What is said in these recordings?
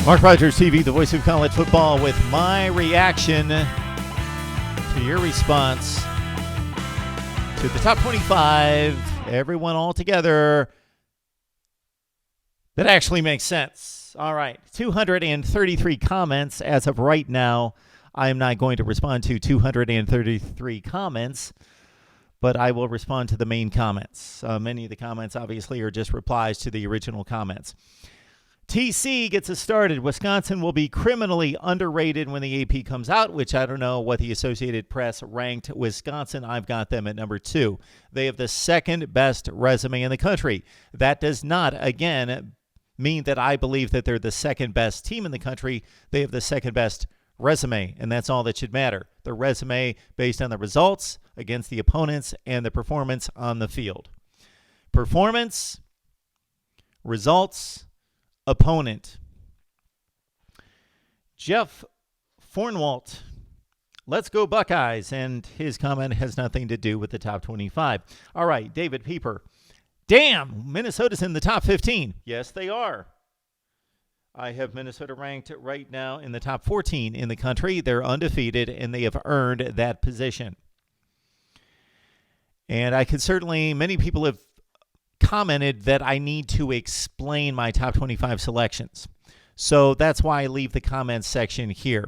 Mark Rogers TV, the voice of college football, with my reaction to your response to the top 25, everyone all together, that actually makes sense. All right, 233 comments as of right now. I am not going to respond to 233 comments, but I will respond to the main comments. Many of the comments, obviously, are just replies to the original comments. TC gets us started. Wisconsin will be criminally underrated when the AP comes out, which I don't know what the Associated Press ranked Wisconsin. I've got them at number 2. They have the second best resume in the country. That does not, again, mean that I believe that they're the second best team in the country. They have the second best resume, and that's all that should matter. The resume based on the results against the opponents and the performance on the field. Performance, results, opponent. Jeff Fornwalt, let's go Buckeyes, and his comment has nothing to do with the top 25. All right, David Pieper. Damn, Minnesota's in the top 15. Yes, they are. I have Minnesota ranked right now in the top 14 in the country. They're undefeated, and they have earned that position. And I could certainly, many people have commented that I need to explain my top 25 selections. So that's why I leave the comments section here.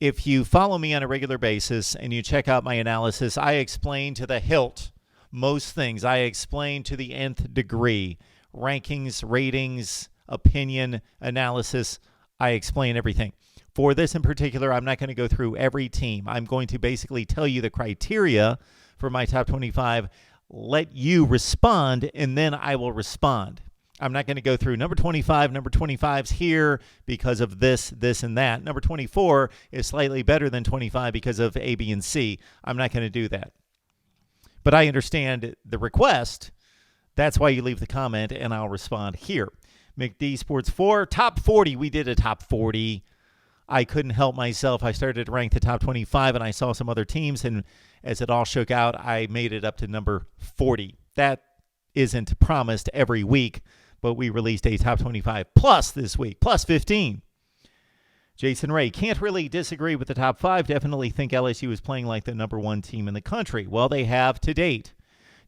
If you follow me on a regular basis and you check out my analysis, I explain to the hilt most things. I explain to the nth degree. Rankings, ratings, opinion, analysis. I explain everything. For this in particular, I'm not going to go through every team. I'm going to basically tell you the criteria for my top 25, let you respond, and then I will respond. I'm not going to go through number 25, number 25's here because of this, and that. Number 24 is slightly better than 25 because of A, B, and C. I'm not going to do that. But I understand the request. That's why you leave the comment, and I'll respond here. McD Sports 4, top 40. We did a top 40. I couldn't help myself. I started to rank the top 25, and I saw some other teams, and as it all shook out, I made it up to number 40. That isn't promised every week, but we released a top 25 plus this week, plus 15. Jason Ray, can't really disagree with the top 5. Definitely think LSU is playing like the number 1 team in the country. Well, they have to date.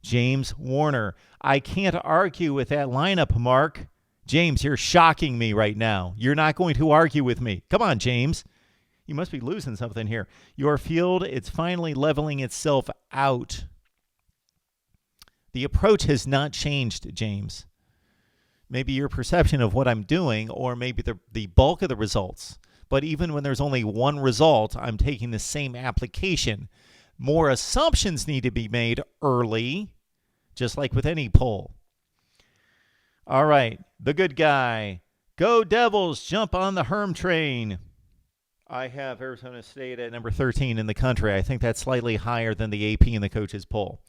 James Warner, I can't argue with that lineup, Mark. James, you're shocking me right now. You're not going to argue with me. Come on, James. You must be losing something here. Your field, it's finally leveling itself out. The approach has not changed, James. Maybe your perception of what I'm doing, or maybe the bulk of the results. But even when there's only one result, I'm taking the same application. More assumptions need to be made early, just like with any poll. All right, the good guy. Go Devils, jump on the Herm train. I have Arizona State at number 13 in the country. I think that's slightly higher than the AP and the coaches poll.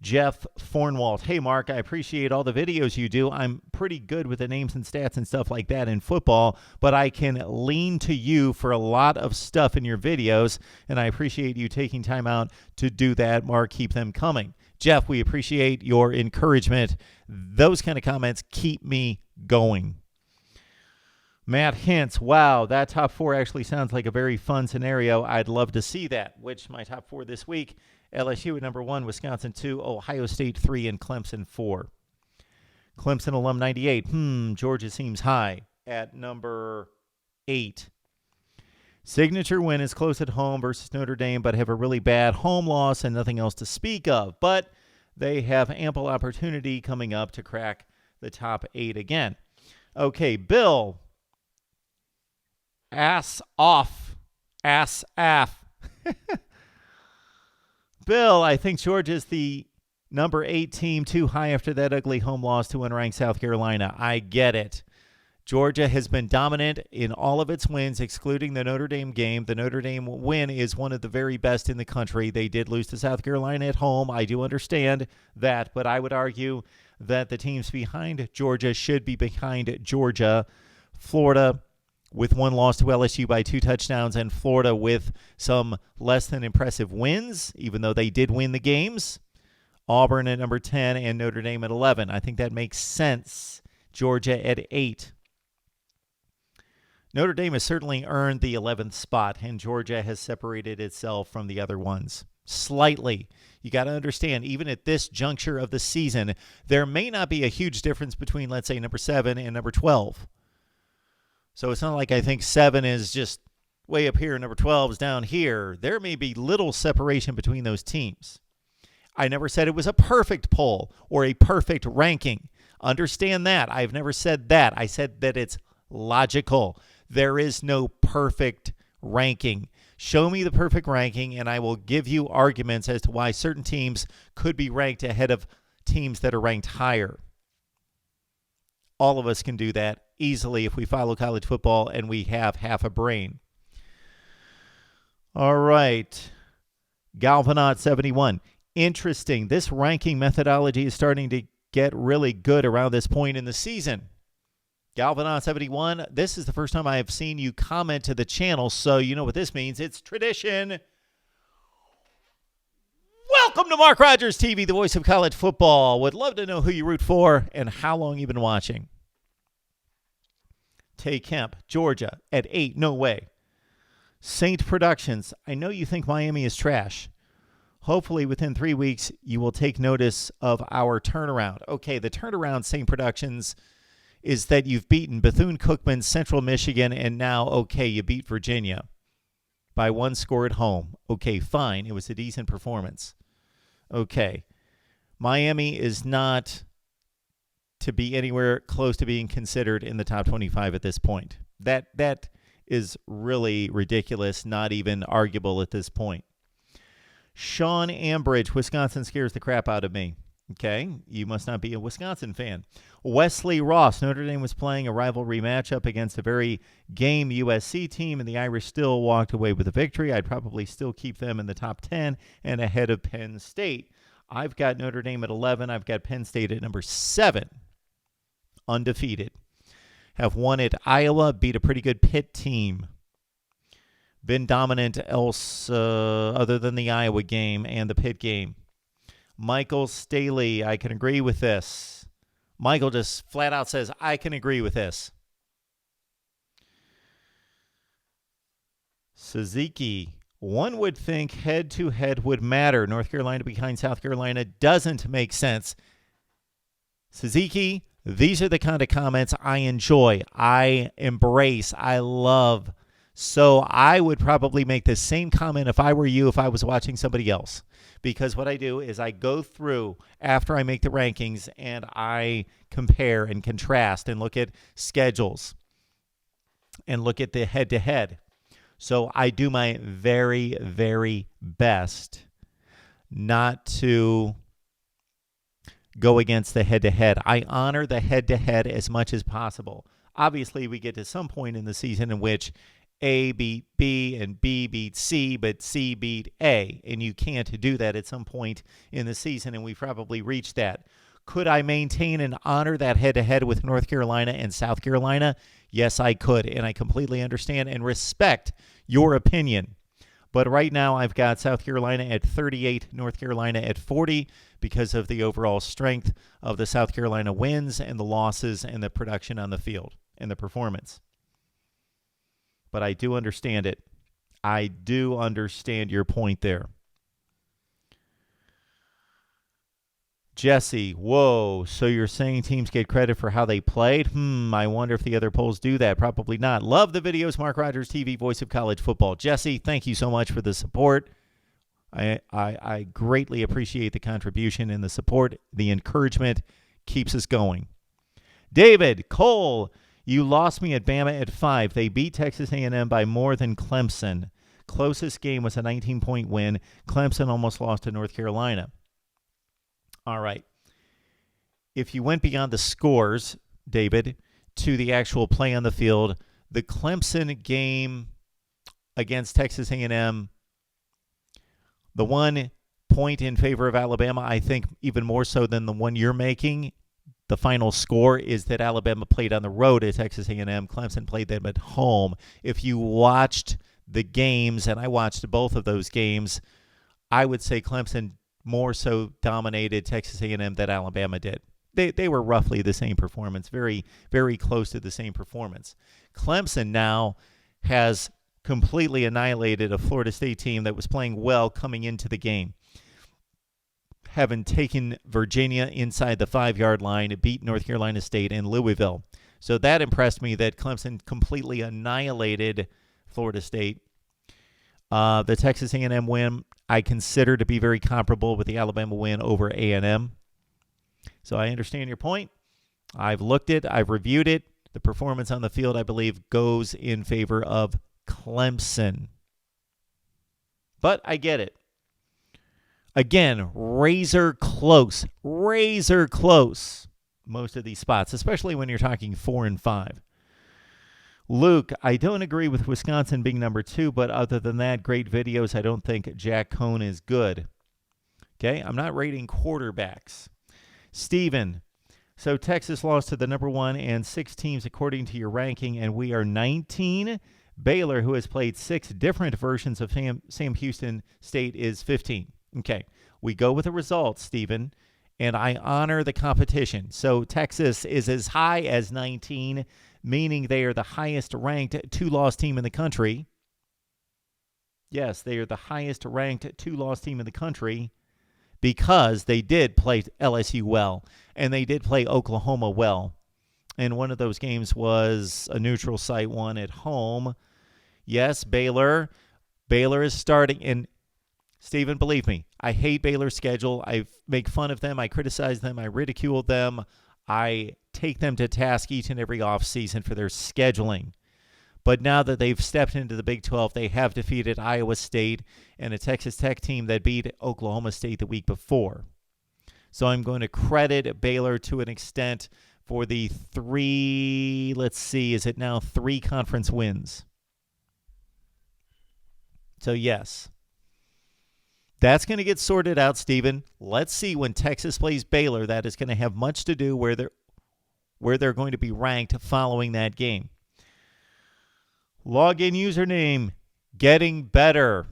Jeff Fornwalt. Hey, Mark, I appreciate all the videos you do. I'm pretty good with the names and stats and stuff like that in football, but I can lean to you for a lot of stuff in your videos, and I appreciate you taking time out to do that. Mark, keep them coming. Jeff, we appreciate your encouragement. Those kind of comments keep me going. Matt Hintz, wow, that top 4 actually sounds like a very fun scenario. I'd love to see that. Which my top 4 this week, LSU at number 1, Wisconsin 2, Ohio State 3, and Clemson 4. Clemson alum 98, Georgia seems high at number 8. Signature win is close at home versus Notre Dame, but have a really bad home loss and nothing else to speak of. But they have ample opportunity coming up to crack the top 8 again. Okay, Bill. Ass off. Ass aff. Bill, I think Georgia's the number 8 team, too high after that ugly home loss to unranked South Carolina. I get it. Georgia has been dominant in all of its wins, excluding the Notre Dame game. The Notre Dame win is one of the very best in the country. They did lose to South Carolina at home. I do understand that, but I would argue that the teams behind Georgia should be behind Georgia. Florida with one loss to LSU by 2 touchdowns, and Florida with some less than impressive wins, even though they did win the games. Auburn at number 10 and Notre Dame at 11. I think that makes sense. Georgia at 8. Notre Dame has certainly earned the 11th spot, and Georgia has separated itself from the other ones slightly. You got to understand, even at this juncture of the season, there may not be a huge difference between, let's say, number 7 and number 12. So it's not like I think 7 is just way up here and number 12 is down here. There may be little separation between those teams. I never said it was a perfect poll or a perfect ranking. Understand that. I've never said that. I said that it's logical. There is no perfect ranking. Show me the perfect ranking, and I will give you arguments as to why certain teams could be ranked ahead of teams that are ranked higher. All of us can do that easily if we follow college football and we have half a brain. All right. Galvanaut 71. Interesting. This ranking methodology is starting to get really good around this point in the season. Galvanaut 71, this is the first time I have seen you comment to the channel, so you know what this means. It's tradition. Welcome to MarkRogersTV, the voice of college football. Would love to know who you root for and how long you've been watching. Tay Kemp, Georgia, at 8, no way. Saint Productions, I know you think Miami is trash. Hopefully within 3 weeks, you will take notice of our turnaround. Okay, the turnaround, Saint Productions, is that you've beaten Bethune-Cookman, Central Michigan, and now, okay, you beat Virginia by 1 score at home. Okay, fine. It was a decent performance. Okay. Miami is not to be anywhere close to being considered in the top 25 at this point. That is really ridiculous, not even arguable at this point. Sean Ambridge, Wisconsin scares the crap out of me. Okay, you must not be a Wisconsin fan. Wesley Ross, Notre Dame was playing a rivalry matchup against a very game USC team, and the Irish still walked away with a victory. I'd probably still keep them in the top 10 and ahead of Penn State. I've got Notre Dame at 11. I've got Penn State at number 7, undefeated. Have won at Iowa, beat a pretty good Pitt team. Been dominant else other than the Iowa game and the Pitt game. Michael Staley, I can agree with this. Michael just flat out says, I can agree with this. Suzuki, one would think head-to-head would matter. North Carolina behind South Carolina doesn't make sense. Suzuki, these are the kind of comments I enjoy, I embrace, I love. So I would probably make the same comment if I were you, if I was watching somebody else. Because what I do is I go through after I make the rankings and I compare and contrast and look at schedules and look at the head-to-head. So I do my very, very best not to go against the head-to-head. I honor the head-to-head as much as possible. Obviously, we get to some point in the season in which A beat B and B beat C, but C beat A. And you can't do that at some point in the season, and we probably reached that. Could I maintain and honor that head-to-head with North Carolina and South Carolina? Yes, I could, and I completely understand and respect your opinion. But right now, I've got South Carolina at 38, North Carolina at 40, because of the overall strength of the South Carolina wins and the losses and the production on the field and the performance. But I do understand it. I do understand your point there. Jesse, whoa, so you're saying teams get credit for how they played? I wonder if the other polls do that. Probably not. Love the videos, MarkRogersTV, voice of college football. Jesse, thank you so much for the support. I greatly appreciate the contribution and the support. The encouragement keeps us going. David, Cole, you lost me at Bama at 5. They beat Texas A&M by more than Clemson. Closest game was a 19-point win. Clemson almost lost to North Carolina. All right. If you went beyond the scores, David, to the actual play on the field, the Clemson game against Texas A&M, the 1 point in favor of Alabama, I think even more so than the one you're making, the final score is that Alabama played on the road at Texas A&M. Clemson played them at home. If you watched the games, and I watched both of those games, I would say Clemson more so dominated Texas A&M than Alabama did. they were roughly the same performance, very, very close to the same performance. Clemson now has completely annihilated a Florida State team that was playing well coming into the game. Having taken Virginia inside the 5-yard line, it beat North Carolina State and Louisville. So that impressed me that Clemson completely annihilated Florida State. The Texas A&M win I consider to be very comparable with the Alabama win over A&M. So I understand your point. I've looked it. I've reviewed it. The performance on the field, I believe, goes in favor of Clemson. But I get it. Again, razor close. Razor close. Most of these spots, especially when you're talking 4 and 5. Luke, I don't agree with Wisconsin being number 2, but other than that, great videos. I don't think Jack Cohn is good. Okay, I'm not rating quarterbacks. Steven, so Texas lost to the number 1 and 6 teams according to your ranking, and we are 19. Baylor, who has played 6 different versions of Sam Houston State, is 15. Okay, we go with the results, Steven, and I honor the competition. So Texas is as high as 19, meaning they are the highest ranked 2-loss team in the country. Yes, they are the highest ranked 2-loss team in the country because they did play LSU well, and they did play Oklahoma well. And one of those games was a neutral site one at home. Yes, Baylor is starting, and Stephen, believe me, I hate Baylor's schedule. I make fun of them. I criticize them. I ridicule them. I take them to task each and every offseason for their scheduling. But now that they've stepped into the Big 12, they have defeated Iowa State and a Texas Tech team that beat Oklahoma State the week before. So I'm going to credit Baylor to an extent for the 3 conference wins? So yes. That's going to get sorted out, Stephen. Let's see when Texas plays Baylor. That is going to have much to do where they're going to be ranked following that game. Login username, getting better.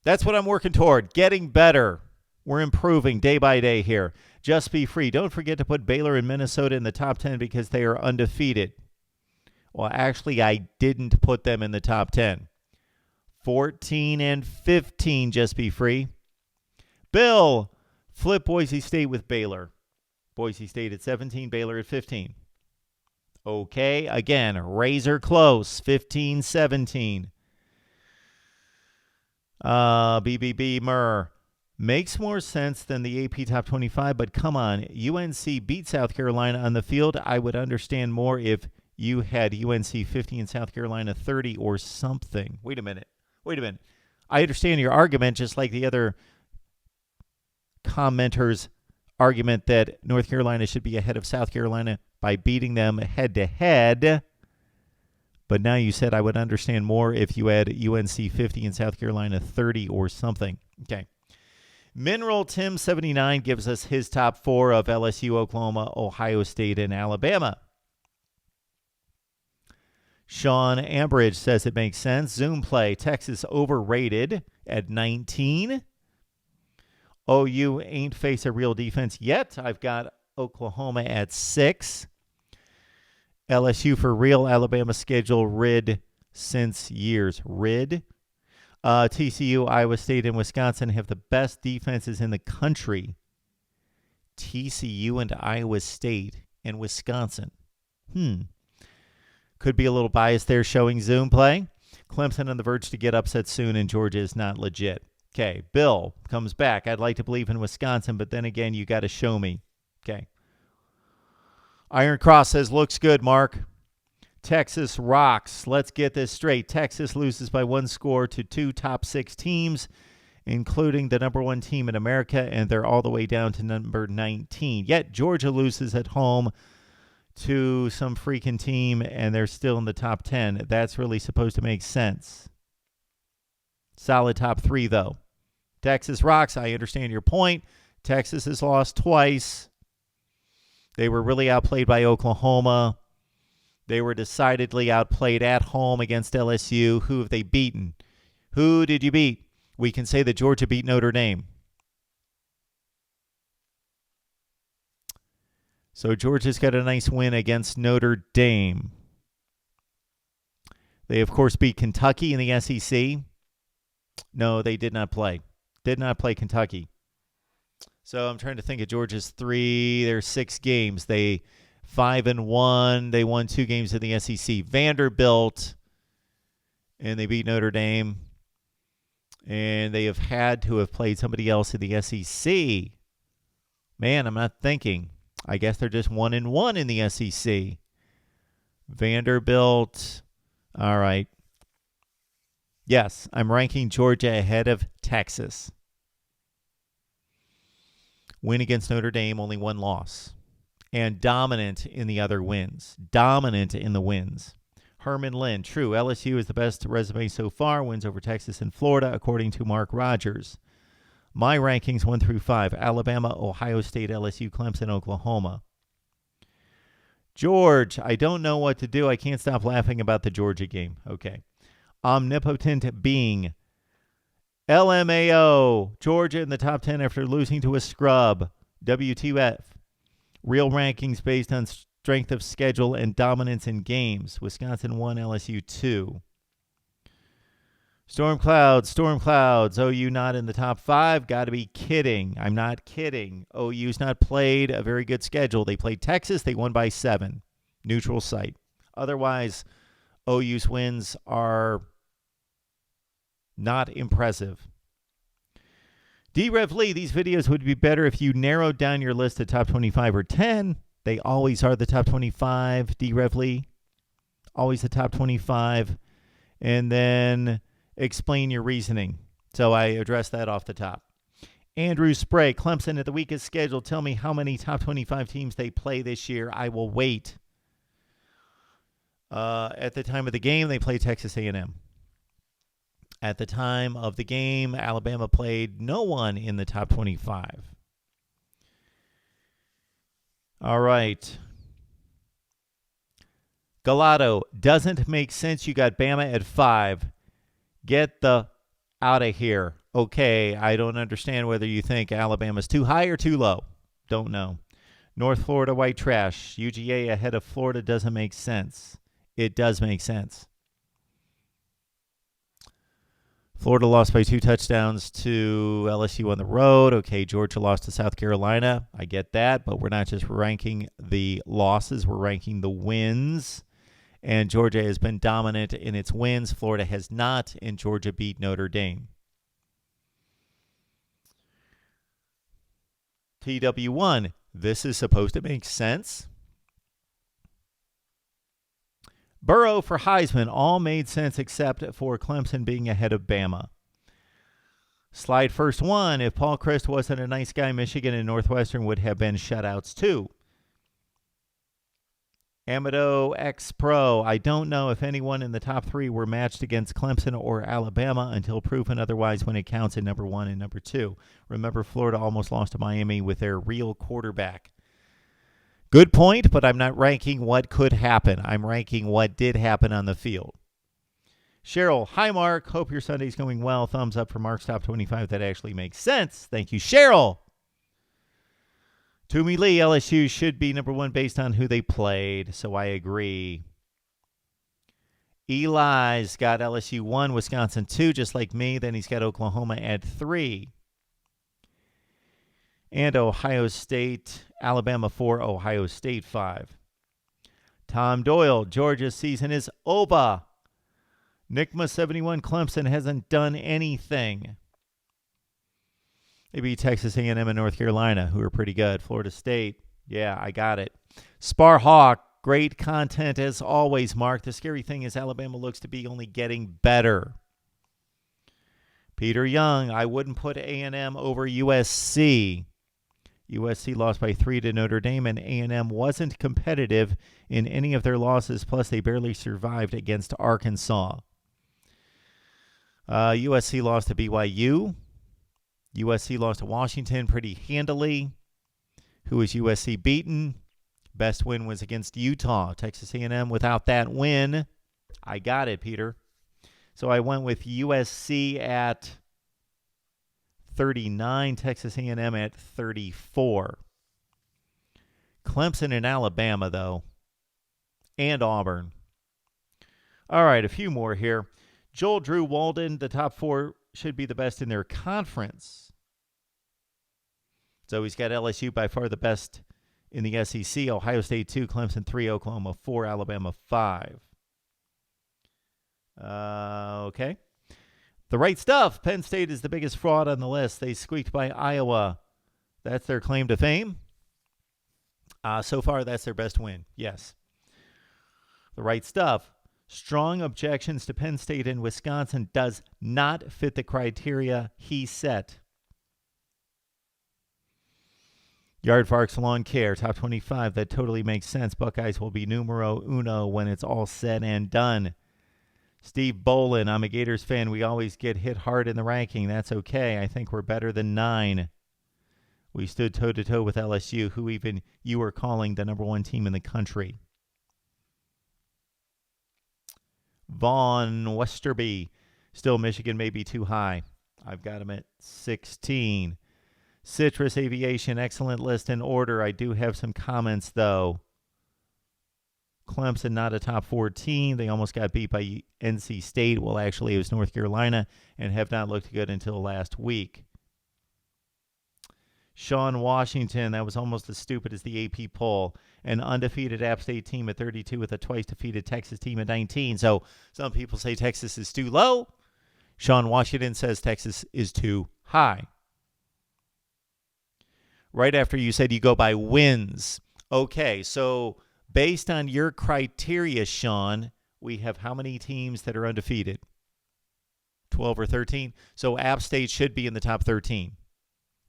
That's what I'm working toward, getting better. We're improving day by day here. Just be free. Don't forget to put Baylor and Minnesota in the top 10 because they are undefeated. Well, actually, I didn't put them in the top 10. 14 and 15, just be free. Bill, flip Boise State with Baylor. Boise State at 17, Baylor at 15. Okay, again, razor close, 15-17. BBB Murr. Makes more sense than the AP Top 25, but come on. UNC beat South Carolina on the field. I would understand more if you had UNC 50 and South Carolina 30 or something. Wait a minute. I understand your argument, just like the other commenter's argument that North Carolina should be ahead of South Carolina by beating them head-to-head. But now you said I would understand more if you had UNC 50 and South Carolina 30 or something. Okay. Mineral Tim 79 gives us his top 4 of LSU, Oklahoma, Ohio State, and Alabama. Sean Ambridge says it makes sense. Zoom play, Texas overrated at 19. OU ain't faced a real defense yet. I've got Oklahoma at 6. LSU for real. Alabama schedule rid since years. Rid. TCU, Iowa State, and Wisconsin have the best defenses in the country. TCU and Iowa State and Wisconsin. Could be a little bias there showing Zoom play. Clemson on the verge to get upset soon, and Georgia is not legit. Okay, Bill comes back. I'd like to believe in Wisconsin, but then again, you got to show me. Okay. Iron Cross says, looks good, Mark. Texas rocks. Let's get this straight. Texas loses by 1 score to 2 top 6 teams, including the number 1 team in America, and they're all the way down to number 19. Yet Georgia loses at home to some freaking team, and they're still in the top 10. That's really supposed to make sense. Solid top 3, though. Texas rocks. I understand your point. Texas has lost twice. They were really outplayed by Oklahoma. They were decidedly outplayed at home against LSU. Who have they beaten? Who did you beat? We can say that Georgia beat Notre Dame. So Georgia's got a nice win against Notre Dame. They, of course, beat Kentucky in the SEC. No, they did not play. Did not play Kentucky. So I'm trying to think of Georgia's three. There's 6 games. They 5-1. They won 2 games in the SEC. Vanderbilt, and they beat Notre Dame. And they have had to have played somebody else in the SEC. Man, I'm not thinking. I guess they're just 1-1 in the SEC. Vanderbilt. All right. Yes, I'm ranking Georgia ahead of Texas. Win against Notre Dame, only 1 loss. And dominant in the other wins. Dominant in the wins. Herman Lynn, true, LSU is the best resume so far. Wins over Texas and Florida, according to Mark Rogers. My rankings 1 through 5. Alabama, Ohio State, LSU, Clemson, Oklahoma. George, I don't know what to do. I can't stop laughing about the Georgia game. Okay. Omnipotent being. LMAO. Georgia in the top 10 after losing to a scrub. WTF. Real rankings based on strength of schedule and dominance in games. Wisconsin 1, LSU 2. Storm Clouds. OU not in the top 5. Got to be kidding. I'm not kidding. OU's not played a very good schedule. They played Texas. They won by 7. Neutral site. Otherwise, OU's wins are not impressive. D-Rev Lee, these videos would be better if you narrowed down your list to top 25 or 10. They always are the top 25, D-Rev Lee. Always the top 25. And then explain your reasoning. So I addressed that off the top. Andrew Spray, Clemson at the weakest schedule. Tell me how many top 25 teams they play this year. I will wait. At the time of the game, they play Texas A&M. At the time of the game, Alabama played no one in the top 25. All right. Galato, doesn't make sense. You got Bama at 5. Get the out of here. Okay, I don't understand whether you think Alabama's too high or too low. Don't know. North Florida white trash. UGA ahead of Florida doesn't make sense. It does make sense. Florida lost by 2 touchdowns to LSU on the road. Okay, Georgia lost to South Carolina. I get that, but we're not just ranking the losses. We're ranking the wins. And Georgia has been dominant in its wins. Florida has not, and Georgia beat Notre Dame. TW1, this is supposed to make sense. Burrow for Heisman, all made sense except for Clemson being ahead of Bama. Slide first one, if Paul Chryst wasn't a nice guy, Michigan and Northwestern would have been shutouts too. Amado X Pro, I don't know if anyone in the top 3 were matched against Clemson or Alabama until proven otherwise when it counts in number 1 and number 2. Remember, Florida almost lost to Miami with their real quarterback. Good point, but I'm not ranking what could happen. I'm ranking what did happen on the field. Cheryl, hi, Mark. Hope your Sunday's going well. Thumbs up for Mark's Top 25. That actually makes sense. Thank you, Cheryl. Toomey Lee, LSU should be number 1 based on who they played, so I agree. Eli's got LSU 1, Wisconsin 2, just like me. Then he's got Oklahoma at 3. And Ohio State, Alabama 4, Ohio State 5. Tom Doyle, Georgia's season is over. Nickma 71, Clemson hasn't done anything. They beat Texas A&M and North Carolina, who are pretty good. Florida State, yeah, I got it. Sparhawk, great content as always, Mark. The scary thing is Alabama looks to be only getting better. Peter Young, I wouldn't put A&M over USC. USC lost by 3 to Notre Dame, and A&M wasn't competitive in any of their losses, plus they barely survived against Arkansas. USC lost to BYU. USC lost to Washington pretty handily. Who was USC beaten? Best win was against Utah. Texas A&M without that win. I got it, Peter. So I went with USC at 39, Texas A&M at 34. Clemson and Alabama, though, and Auburn. All right, a few more here. Joel Drew Walden, the top 4 should be the best in their conference. So he's got LSU by far the best in the SEC. Ohio State 2, Clemson 3, Oklahoma 4, Alabama 5. Okay. The right stuff. Penn State is the biggest fraud on the list. They squeaked by Iowa. That's their claim to fame. So far, that's their best win. Yes. The right stuff. Strong objections to Penn State and Wisconsin does not fit the criteria he set. Yardvarks Lawn Care, top 25. That totally makes sense. Buckeyes will be numero uno when it's all said and done. Steve Bolin, I'm a Gators fan. We always get hit hard in the ranking. That's okay. I think we're better than 9. We stood toe-to-toe with LSU, who even you were calling the number 1 team in the country. Vaughn Westerby, still Michigan may be too high. I've got him at 16. Citrus Aviation, excellent list in order. I do have some comments, though. Clemson, not a top 14. They almost got beat by NC State. Well, actually, it was North Carolina, and have not looked good until last week. Sean Washington, that was almost as stupid as the AP poll. An undefeated App State team at 32 with a twice-defeated Texas team at 19. So some people say Texas is too low. Sean Washington says Texas is too high. Right after you said you go by wins. Okay, so based on your criteria, Sean, we have how many teams that are undefeated? 12 or 13? So App State should be in the top 13.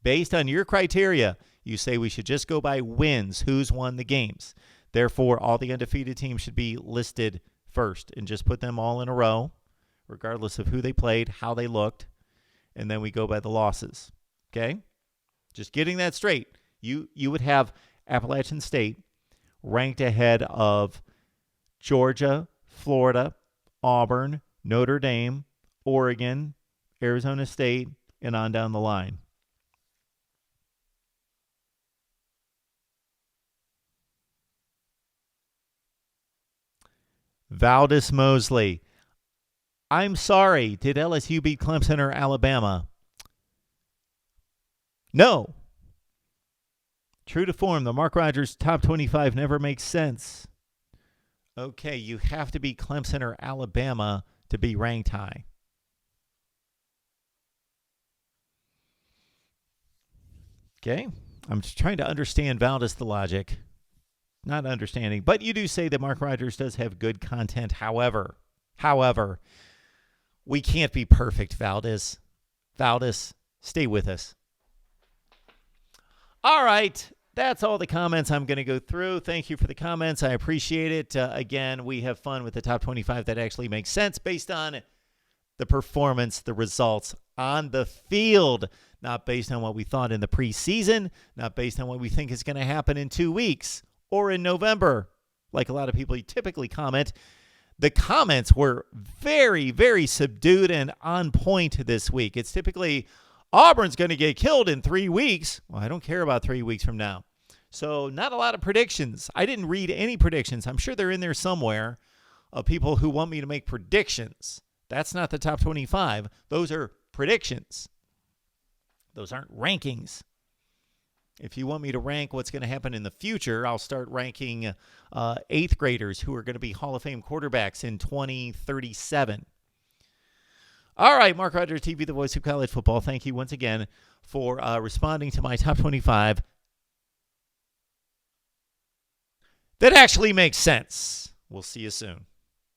Based on your criteria, you say we should just go by wins, who's won the games. Therefore, all the undefeated teams should be listed first and just put them all in a row, regardless of who they played, how they looked, and then we go by the losses. Okay? Just getting that straight. You would have Appalachian State ranked ahead of Georgia, Florida, Auburn, Notre Dame, Oregon, Arizona State, and on down the line. Valdis Mosley. I'm sorry. Did LSU beat Clemson or Alabama? No. True to form, the Mark Rogers top 25 never makes sense. Okay, you have to beat Clemson or Alabama to be ranked high. Okay, I'm just trying to understand Valdis the logic. Not understanding, but you do say that Mark Rogers does have good content. However, we can't be perfect, Valdis. Valdis, stay with us. All right, that's all the comments I'm going to go through. Thank you for the comments. I appreciate it. Again, we have fun with the top 25 that actually makes sense based on the performance, the results on the field, not based on what we thought in the preseason, not based on what we think is going to happen in 2 weeks. Or in November, like a lot of people typically comment. The comments were very, very subdued and on point this week. It's typically, Auburn's going to get killed in 3 weeks. Well, I don't care about 3 weeks from now. So not a lot of predictions. I didn't read any predictions. I'm sure they're in there somewhere of people who want me to make predictions. That's not the top 25. Those are predictions. Those aren't rankings. If you want me to rank what's going to happen in the future, I'll start ranking 8th graders who are going to be Hall of Fame quarterbacks in 2037. All right, Mark Rogers TV, the voice of college football. Thank you once again for responding to my top 25. That actually makes sense. We'll see you soon.